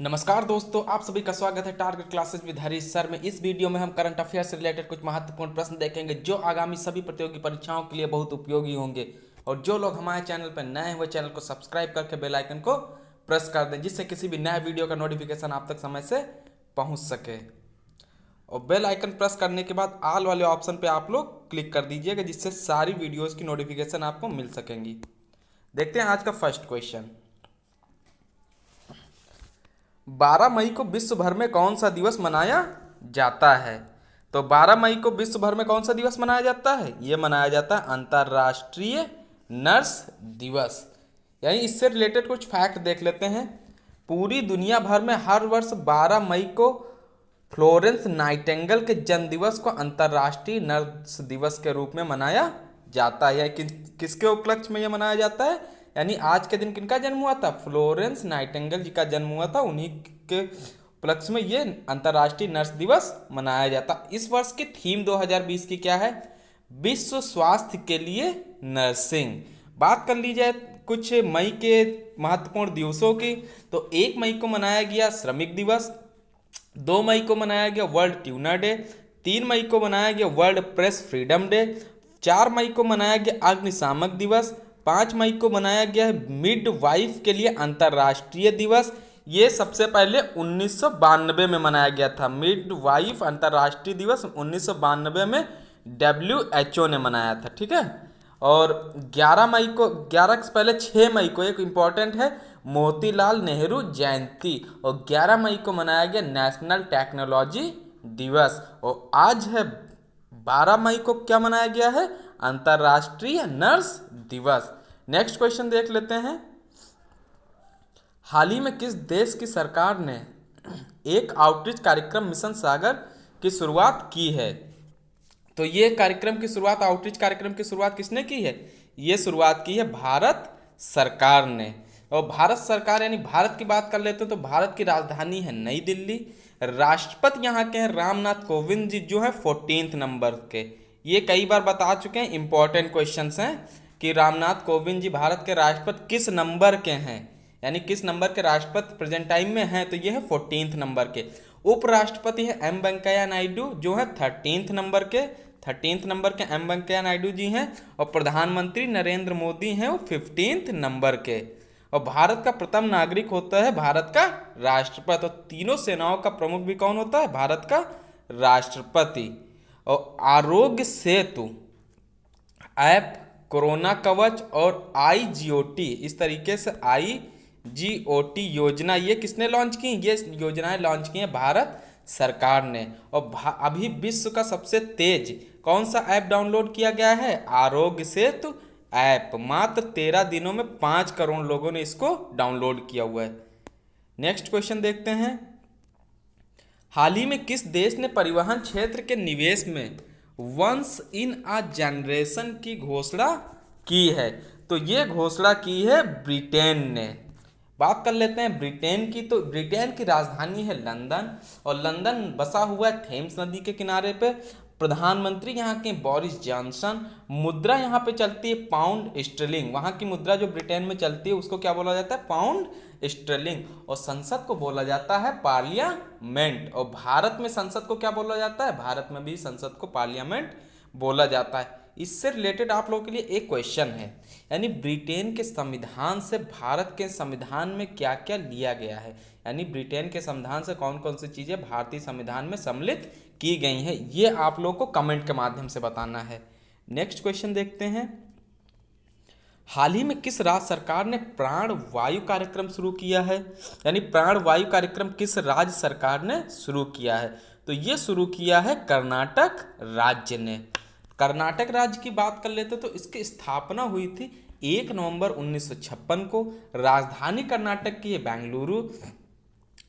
नमस्कार दोस्तों, आप सभी का स्वागत है target classes with Harish sir में। इस वीडियो में हम करंट अफेयर से रिलेटेड कुछ महत्वपूर्ण प्रश्न देखेंगे जो आगामी सभी प्रतियोगी परीक्षाओं के लिए बहुत उपयोगी होंगे। और जो लोग हमारे चैनल पर नए हुए, चैनल को सब्सक्राइब करके बेल आइकन को प्रेस कर दें, जिससे किसी भी नए वीडियो का नोटिफिकेशन आप तक समय से पहुंच सके। और बेल आइकन प्रेस करने के बाद ऑल वाले ऑप्शन पे आप लोग क्लिक कर दीजिएगा, जिससे सारी वीडियोज़ की नोटिफिकेशन आपको मिल सकेंगी। देखते हैं आज का फर्स्ट क्वेश्चन। 12 मई को विश्व भर में कौन सा दिवस मनाया जाता है? तो 12 मई को विश्व भर में कौन सा दिवस मनाया जाता है? ये मनाया जाता है अंतर्राष्ट्रीय नर्स दिवस। यानी इससे रिलेटेड कुछ फैक्ट देख लेते हैं। पूरी दुनिया भर में हर वर्ष 12 मई को फ्लोरेंस नाइटिंगेल के जन्म दिवस को अंतर्राष्ट्रीय नर्स दिवस के रूप में मनाया जाता है। यानी किसके उपलक्ष्य में यह मनाया जाता है? यानी आज के दिन किनका जन्म हुआ था? फ्लोरेंस नाइटिंगेल जी का जन्म हुआ था। उन्हीं के उपलक्ष्य में ये अंतर्राष्ट्रीय नर्स दिवस मनाया जाता। इस वर्ष की थीम 2020 की क्या है? विश्व स्वास्थ्य के लिए नर्सिंग। बात कर ली जाए कुछ मई के महत्वपूर्ण दिवसों की, तो 1 मई को मनाया गया श्रमिक दिवस, 2 मई को मनाया गया वर्ल्ड ट्यूनर डे, 3 मई को मनाया गया वर्ल्ड प्रेस फ्रीडम डे, 4 मई को मनाया गया अग्निशामक दिवस, 5 मई को मनाया गया है मिड वाइफ के लिए अंतर्राष्ट्रीय दिवस। ये सबसे पहले 1992 में मनाया गया था। मिड वाइफ अंतर्राष्ट्रीय दिवस 1992 में WHO ने मनाया था। ठीक है। और 11 मई को, 11 से पहले 6 मई को एक इम्पॉर्टेंट है मोतीलाल नेहरू जयंती, और 11 मई को मनाया गया नेशनल टेक्नोलॉजी दिवस। और आज है 12 मई को क्या मनाया गया है? अंतर्राष्ट्रीय नर्स दिवस। नेक्स्ट क्वेश्चन देख लेते हैं। हाल ही में किस देश की सरकार ने एक आउटरीच कार्यक्रम मिशन सागर की शुरुआत की है? तो ये कार्यक्रम की शुरुआत, आउटरीच कार्यक्रम की शुरुआत किसने की है? ये शुरुआत की है भारत सरकार ने। और भारत सरकार यानी भारत की बात कर लेते हैं तो भारत की राजधानी है नई दिल्ली। राष्ट्रपति यहाँ के हैं रामनाथ कोविंद जी, जो है 14th नंबर के। ये कई बार बता चुके हैं, इंपॉर्टेंट क्वेश्चंस हैं कि रामनाथ कोविंद जी भारत के राष्ट्रपति किस नंबर के हैं, यानी किस नंबर के राष्ट्रपति प्रेजेंट टाइम में हैं। तो ये है 14th नंबर के। उपराष्ट्रपति है एम वेंकैया नायडू, जो है 13th नंबर के। 13th नंबर के एम वेंकैया नायडू जी हैं। और प्रधानमंत्री नरेंद्र मोदी हैं, वो 15th नंबर के। और भारत का प्रथम नागरिक होता है भारत का राष्ट्रपति। और तीनों सेनाओं का प्रमुख भी कौन होता है? भारत का राष्ट्रपति। और आरोग्य सेतु ऐप, कोरोना कवच और IGOT, इस तरीके से IGOT योजना ये किसने लॉन्च की? ये योजनाएं लॉन्च की हैं भारत सरकार ने। और अभी विश्व का सबसे तेज कौन सा ऐप डाउनलोड किया गया है? आरोग्य सेतु ऐप। मात्र 13 दिनों में 5 करोड़ लोगों ने इसको डाउनलोड किया हुआ है। नेक्स्ट क्वेश्चन देखते हैं। हाल ही में किस देश ने परिवहन क्षेत्र के निवेश में वंस इन अ जनरेशन की घोषणा की है? तो ये घोषणा की है ब्रिटेन ने। बात कर लेते हैं ब्रिटेन की। तो ब्रिटेन की राजधानी है लंदन, और लंदन बसा हुआ है थेम्स नदी के किनारे पे। प्रधानमंत्री यहाँ के बोरिस जॉनसन। मुद्रा यहाँ पे चलती है पाउंड स्टर्लिंग। वहाँ की मुद्रा जो ब्रिटेन में चलती है उसको क्या बोला जाता है? Pound sterling. और संसद को बोला जाता है पार्लियामेंट। और भारत में संसद को क्या बोला जाता है? भारत में भी संसद को पार्लियामेंट बोला जाता है। इससे रिलेटेड आप लोगों के लिए एक क्वेश्चन है, यानी ब्रिटेन के संविधान से भारत के संविधान में क्या क्या लिया गया है, यानी ब्रिटेन के संविधान से कौन कौन सी चीज़ें भारतीय संविधान में सम्मिलित की गई हैं, ये आप लोग को कमेंट के माध्यम से बताना है। नेक्स्ट क्वेश्चन देखते हैं। हाल ही में किस राज्य सरकार ने प्राण वायु कार्यक्रम शुरू किया है? यानी प्राण वायु कार्यक्रम किस राज्य सरकार ने शुरू किया है? तो ये शुरू किया है कर्नाटक राज्य ने। कर्नाटक राज्य की बात कर लेते तो इसकी स्थापना हुई थी 1 नवंबर 1956 को। राजधानी कर्नाटक की है बेंगलुरु।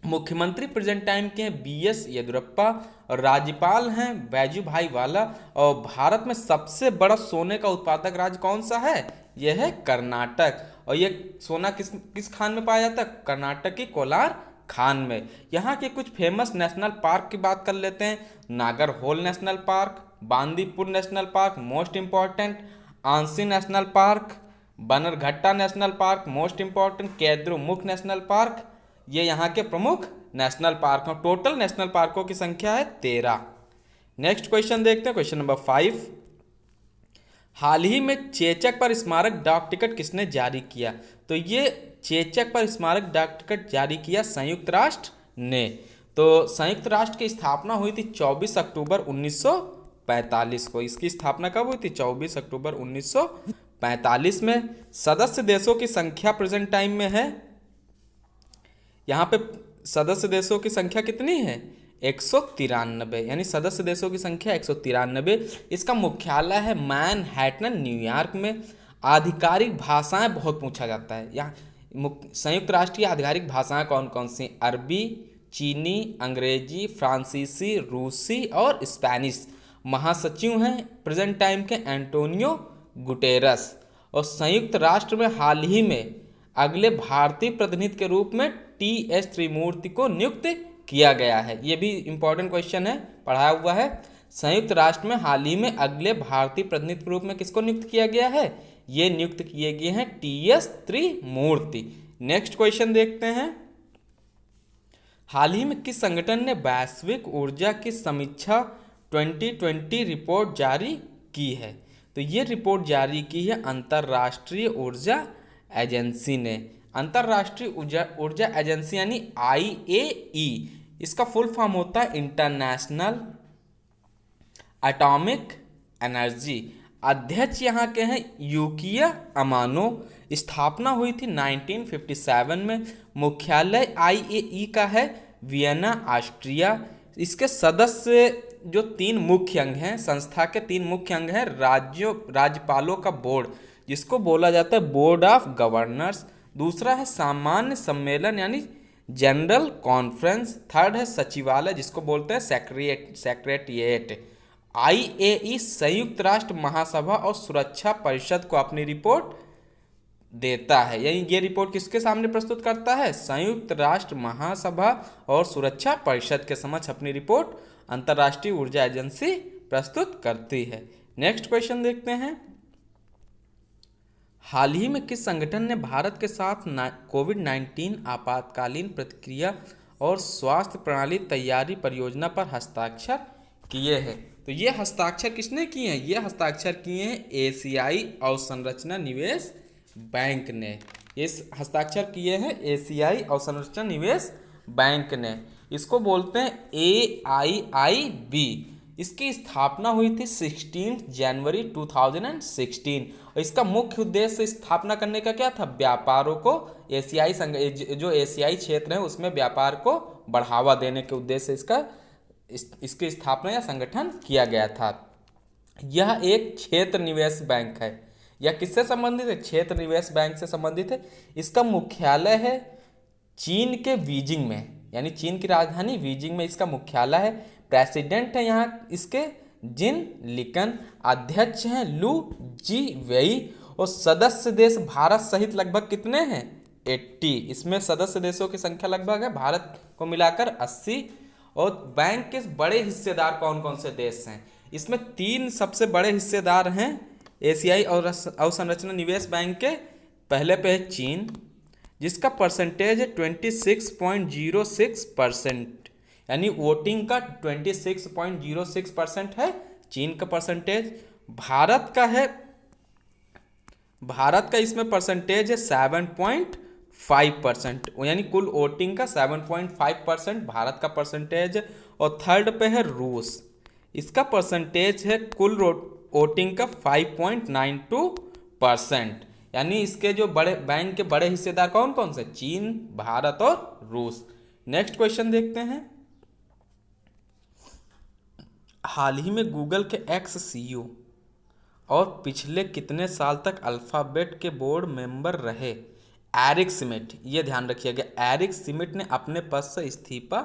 मुख्यमंत्री प्रेजेंट टाइम के हैं BS येदियुरप्पा, और राज्यपाल हैं वैजूभाई वाला। और भारत में सबसे बड़ा सोने का उत्पादक राज्य कौन सा है? यह है कर्नाटक। और ये सोना किस किस खान में पाया जाता है? कर्नाटक की कोलार खान में। यहाँ के कुछ फेमस नेशनल पार्क की बात कर लेते हैं। Nagarhole national park, Bandipur national park most important, Anshi national park, Bannerghatta national park most important, Kudremukh national park, ये यहाँ के प्रमुख नेशनल पार्क हैं। टोटल नेशनल पार्कों की संख्या है 13। नेक्स्ट क्वेश्चन देखते हैं, क्वेश्चन नंबर 5। हाल ही में चेचक पर स्मारक डाक टिकट किसने जारी किया? तो ये चेचक पर स्मारक डाक टिकट जारी किया संयुक्त राष्ट्र ने। तो संयुक्त राष्ट्र की स्थापना हुई थी 24 अक्टूबर 1945 को। इसकी स्थापना कब हुई थी? 24 अक्टूबर 1945 में। सदस्य देशों की संख्या प्रेजेंट टाइम में है, यहाँ पे सदस्य देशों की संख्या कितनी है? 193, यानी सदस्य देशों की संख्या 193। इसका मुख्यालय है मैनहट्टन, न्यूयॉर्क में। आधिकारिक भाषाएं बहुत पूछा जाता है यहाँ। संयुक्त राष्ट्र की आधिकारिक भाषाएं कौन कौन सी? अरबी, चीनी, अंग्रेजी, फ्रांसीसी, रूसी और स्पेनिश। महासचिव हैं प्रेजेंट टाइम के एंटोनियो गुटेरस। और संयुक्त राष्ट्र में हाल ही में अगले भारतीय प्रतिनिधि के रूप में टी.एस. त्रिमूर्ति को नियुक्त किया गया है। ये भी इंपॉर्टेंट क्वेश्चन है, पढ़ाया हुआ है। संयुक्त राष्ट्र में हाल ही में अगले भारतीय प्रतिनिधि के रूप में किसको नियुक्त किया गया है? ये नियुक्त किए गए हैं टी.एस. त्रिमूर्ति। नेक्स्ट क्वेश्चन देखते हैं, हाल ही में किस संगठन ने वैश्विक ऊर्जा की समीक्षा 2020 रिपोर्ट जारी की है? तो ये रिपोर्ट जारी की है अंतर्राष्ट्रीय ऊर्जा एजेंसी ने। अंतर्राष्ट्रीय ऊर्जा एजेंसी यानी IAEA, इसका फुल फॉर्म होता है इंटरनेशनल एटॉमिक एनर्जी। अध्यक्ष यहाँ के हैं यूकिया अमानो। स्थापना हुई थी 1957 में। मुख्यालय IAEA का है वियना, ऑस्ट्रिया। इसके सदस्य जो 3 मुख्य अंग हैं, संस्था के 3 मुख्य अंग हैं। राज्यपालों का बोर्ड, जिसको बोला जाता है बोर्ड ऑफ गवर्नर्स। दूसरा है सामान्य सम्मेलन यानी जनरल कॉन्फ्रेंस। थर्ड है सचिवालय, जिसको बोलते हैं सेक्रेटेरिएट। IAEA संयुक्त राष्ट्र महासभा और सुरक्षा परिषद को अपनी रिपोर्ट देता है, यानी ये रिपोर्ट किसके सामने प्रस्तुत करता है? संयुक्त राष्ट्र महासभा और सुरक्षा परिषद के समक्ष अपनी रिपोर्ट अंतर्राष्ट्रीय ऊर्जा एजेंसी प्रस्तुत करती है। नेक्स्ट क्वेश्चन देखते हैं, हाल ही में किस संगठन ने भारत के साथ कोविड-19 आपातकालीन प्रतिक्रिया और स्वास्थ्य प्रणाली तैयारी परियोजना पर हस्ताक्षर किए हैं? तो ये हस्ताक्षर किसने किए हैं? ये हस्ताक्षर किए हैं एशियाई अवसंरचना निवेश बैंक ने। इस हस्ताक्षर किए हैं एशियाई अवसंरचना निवेश बैंक ने। इसको बोलते हैं AIIB। इसकी स्थापना हुई थी 16 जनवरी 2016। और इसका मुख्य उद्देश्य स्थापना करने का क्या था? व्यापारों को जो एशियाई क्षेत्र है उसमें व्यापार को बढ़ावा देने के उद्देश्य से इसकी स्थापना या संगठन किया गया था। यह एक क्षेत्र निवेश बैंक है। यह किससे संबंधित है? क्षेत्र निवेश बैंक से संबंधित है। इसका मुख्यालय है चीन के बीजिंग में, यानी चीन की राजधानी बीजिंग में इसका मुख्यालय है। प्रेसिडेंट है यहाँ इसके जिन लिकन। अध्यक्ष हैं लू जीवेई। और सदस्य देश भारत सहित लगभग कितने हैं? 80। इसमें सदस्य देशों की संख्या लगभग है भारत को मिलाकर 80। और बैंक के बड़े हिस्सेदार कौन कौन से देश हैं? इसमें 3 सबसे बड़े हिस्सेदार हैं एशियाई और अवसंरचना निवेश बैंक के। पहले पे है चीन, जिसका परसेंटेज है 26.06%, यानी वोटिंग का 26.06% है चीन का परसेंटेज। भारत का इसमें परसेंटेज है 7.5%, यानी कुल वोटिंग का 7.5% भारत का परसेंटेज। और थर्ड पे है रूस, इसका परसेंटेज है कुल वोटिंग का 5.92%, यानी इसके जो बड़े बैंक के बड़े हिस्सेदार कौन कौन से? चीन, भारत और रूस। नेक्स्ट क्वेश्चन देखते हैं, हाल ही में गूगल के एक्स CEO और पिछले कितने साल तक अल्फाबेट के बोर्ड मेंबर रहे? Eric Smith. ये ध्यान रखिएगा, एरिक स्मिथ ने अपने पद से इस्तीफा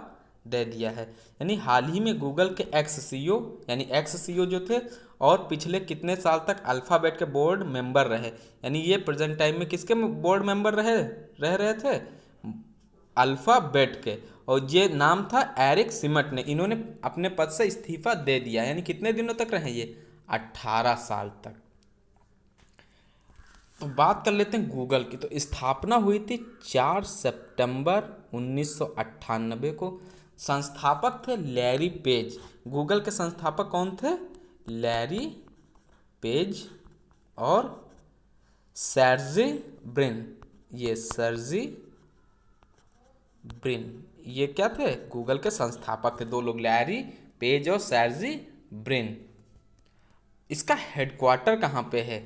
दे दिया है। यानी हाल ही में गूगल के एक्स CEO जो थे और पिछले कितने साल तक अल्फाबेट के बोर्ड मेंबर रहे, यानी ये प्रेजेंट टाइम में किसके बोर्ड मेंबर रह रहे थे? अल्फाबेट के। और ये नाम था एरिक स्मिथ ने। इन्होंने अपने पद से इस्तीफा दे दिया, यानी कितने दिनों तक रहे ये? 18 साल तक। तो बात कर लेते हैं गूगल की। तो स्थापना हुई थी 4 सितंबर 1998 को। संस्थापक थे लैरी पेज। गूगल के संस्थापक कौन थे? लैरी पेज और सर्जी ब्रिन। ये सर्जी ब्रिन ये क्या थे? गूगल के संस्थापक थे। दो लोग, लैरी पेज और सर्जी ब्रिन। इसका हेडक्वार्टर कहाँ पे है?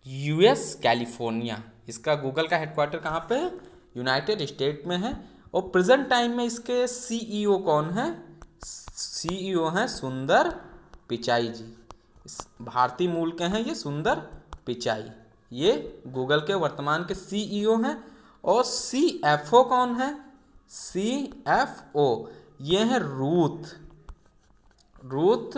US California. इसका गूगल का हेडक्वार्टर कहाँ पे है? यूनाइटेड स्टेट में है। और प्रेजेंट टाइम में इसके सीईओ कौन है? सीईओ हैं सुंदर पिचाई जी। भारतीय मूल के हैं ये सुंदर पिचाई। ये गूगल के वर्तमान के सीईओ हैं। और सीएफओ कौन है? सीएफओ ये हैं रूथ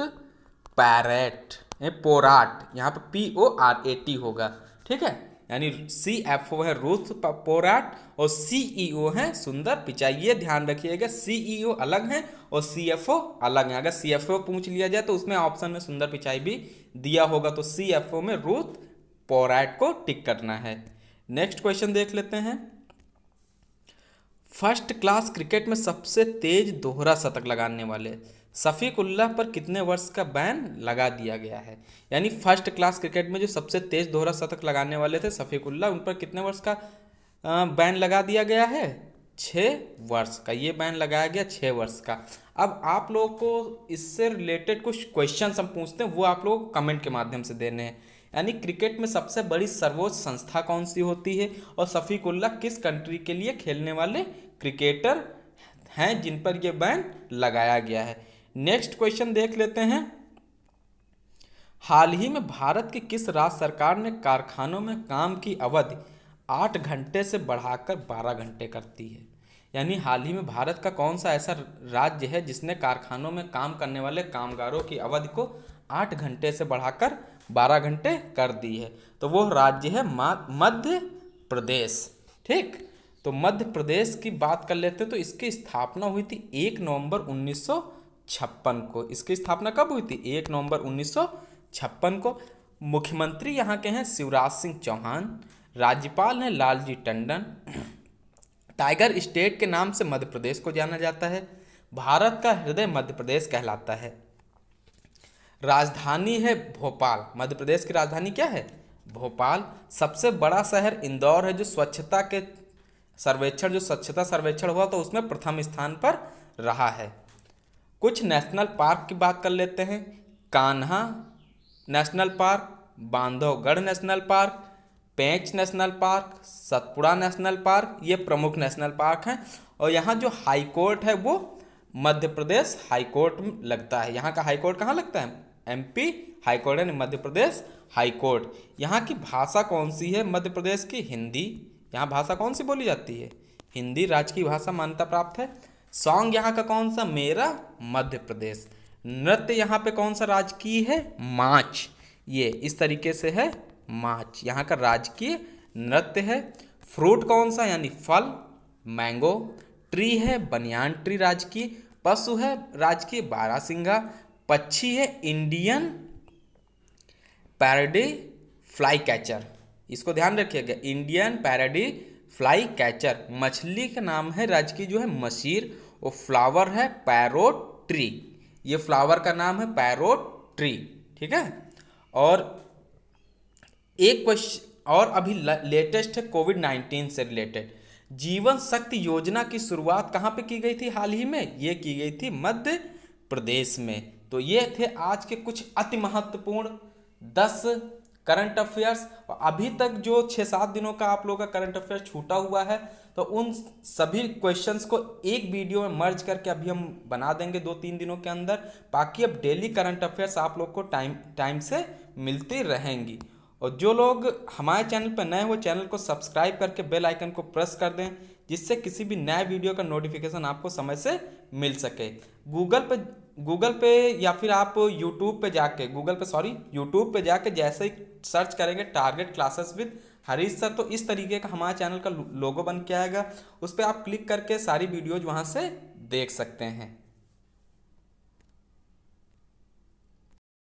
पैरेट पोराट। यहाँ पे PORAT होगा, ठीक है। यानी CFO है रूथ पोराट और CEO है सुंदर पिचाई। ये ध्यान रखिएगा, CEO अलग है और CFO अलग है। अगर CFO पूछ लिया जाए तो उसमें ऑप्शन में सुंदर पिचाई भी दिया होगा, तो CFO में रूथ पोराट को टिक करना है। नेक्स्ट क्वेश्चन देख लेते हैं। फर्स्ट क्लास क्रिकेट में सबसे तेज दोहरा शतक लगाने वाले शफीकुल्लाह पर कितने वर्ष का बैन लगा दिया गया है? यानी फर्स्ट क्लास क्रिकेट में जो सबसे तेज दोहरा शतक लगाने वाले थे शफीकुल्लाह, उन पर कितने वर्ष का बैन लगा दिया गया है? 6 वर्ष का ये बैन लगाया गया, 6 वर्ष का। अब आप लोगों को इससे रिलेटेड कुछ क्वेश्चन हम पूछते हैं, वो आप लोग को कमेंट के माध्यम से देने हैं। यानी क्रिकेट में सबसे बड़ी सर्वोच्च संस्था कौन सी होती है? और शफीकुल्लाह किस कंट्री के लिए खेलने वाले क्रिकेटर हैं जिन पर यह बैन लगाया गया है? नेक्स्ट क्वेश्चन देख लेते हैं। हाल ही में भारत की किस राज्य सरकार ने कारखानों में काम की अवधि 8 घंटे से बढ़ाकर 12 घंटे कर दी है? यानी हाल ही में भारत का कौन सा ऐसा राज्य है जिसने कारखानों में काम करने वाले कामगारों की अवधि को 8 घंटे से बढ़ाकर 12 घंटे कर दी है? तो वो राज्य है मध्य प्रदेश, ठीक। तो मध्य प्रदेश की बात कर लेते हैं। तो इसकी स्थापना हुई थी 1 नवंबर 1956 को। इसकी स्थापना कब हुई थी? 1 नवंबर 1956 को। मुख्यमंत्री यहाँ के हैं शिवराज सिंह चौहान। राज्यपाल हैं लालजी टंडन। टाइगर स्टेट के नाम से मध्य प्रदेश को जाना जाता है। भारत का हृदय मध्य प्रदेश कहलाता है। राजधानी है भोपाल। मध्य प्रदेश की राजधानी क्या है? भोपाल। सबसे बड़ा शहर इंदौर है, जो स्वच्छता सर्वेक्षण हुआ तो उसमें प्रथम स्थान पर रहा है। कुछ नेशनल पार्क की बात कर लेते हैं। Kanha national park, Bandhavgarh national park, Pench national park, Satpura national park, ये प्रमुख नेशनल पार्क हैं। और यहाँ जो हाई कोर्ट है वो मध्य प्रदेश हाई कोर्ट में लगता है। यहाँ का हाई कोर्ट कहाँ लगता है? MP हाई कोर्ट है, मध्य प्रदेश हाई कोर्ट। यहाँ की भाषा कौन सी है मध्य प्रदेश की? हिंदी। यहाँ भाषा कौन सी बोली जाती है? हिंदी राजकीय भाषा मान्यता प्राप्त है। सॉन्ग यहाँ का कौन सा? मेरा मध्य प्रदेश। नृत्य यहाँ पे कौन सा राजकीय है? माच। ये इस तरीके से है माच, यहाँ का राजकीय नृत्य है। फ्रूट कौन सा? यानी फल, मैंगो। ट्री है बनियान ट्री राजकीय। पशु है राजकीय बारहसिंगा। पक्षी है इंडियन पैराडी फ्लाई कैचर। इसको ध्यान रखिएगा, इंडियन पैराडी फ्लाई कैचर। मछली का नाम है राजकीय जो है मसीर। और फ्लावर है पैरोट ट्री। ये फ्लावर का नाम है पैरोट ट्री, ठीक है। और एक क्वेश्चन और अभी लेटेस्ट है कोविड-19 से रिलेटेड। जीवन शक्ति योजना की शुरुआत कहाँ पे की गई थी हाल ही में? ये की गई थी मध्य प्रदेश में। तो ये थे आज के कुछ अति महत्वपूर्ण 10 करंट अफेयर्स। और अभी तक जो 6-7 दिनों का आप लोगों का करंट अफेयर छूटा हुआ है, तो उन सभी क्वेश्चंस को एक वीडियो में मर्ज करके अभी हम बना देंगे 2-3 दिनों के अंदर। बाकी अब डेली करंट अफेयर्स आप लोग को टाइम से मिलती रहेंगी। और जो लोग हमारे चैनल पर नए हो, चैनल को सब्सक्राइब करके बेल आइकन को प्रेस कर दें, जिससे किसी भी नए वीडियो का नोटिफिकेशन आपको समय से मिल सके। गूगल पे या फिर आप यूट्यूब पे जाके जैसे ही सर्च करेंगे target classes with Harish sir, तो इस तरीके का हमारे चैनल का लोगो बन के आएगा। उस पर आप क्लिक करके सारी वीडियोज वहाँ से देख सकते हैं।